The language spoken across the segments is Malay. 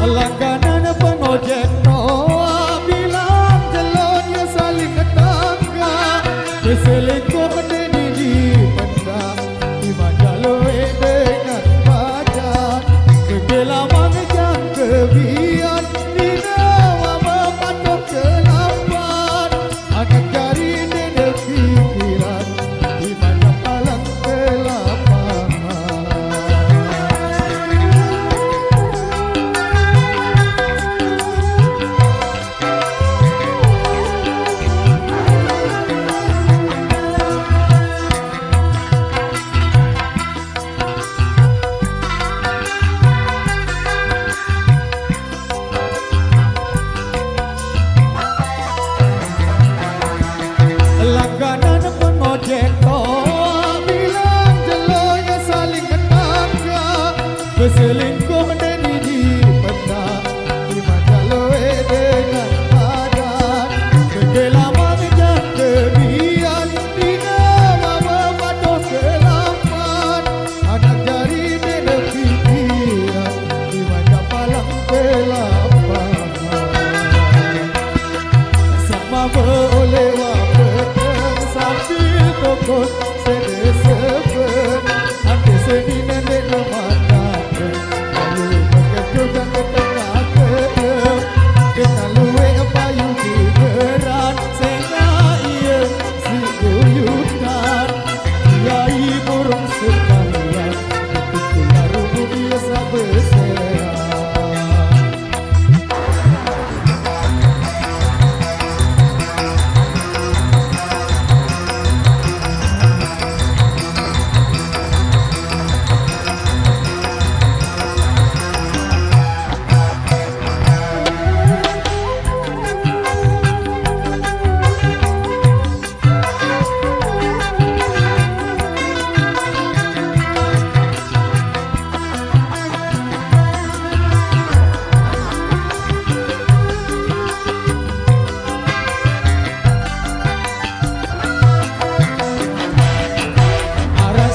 Langganan pengojek Noah bilang calonnya saling ketangga. Berselingkuh Denny dipendam, dimanjaloi dengan badan. Kegelaman yang kebian, dinawa mematuh ke lamban. Anak jari Denny pikiran, dimana palang kelapahan. Langganan pengojek Noah bilang calonnya saling ketangga. Berselingkuh Denny dipendam, dimanjaloi dengan badan. Kegelaman yang kebian, dinawa mematuh ke lamban. Anak jari Denny pikiran, dimana palang kelapahan. Sama boleh sambil tokot sedeseben, nanti seni nenek lematakan. Lalu bekerja dan ketengah kedem, kita luwe payu digeran. Sehingga ia si guyutan, kiai burung sekalian, ketika laru biasa bersehat.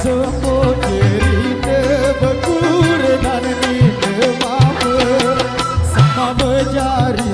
Semua cerita berkur dan minta maaf, sama berjari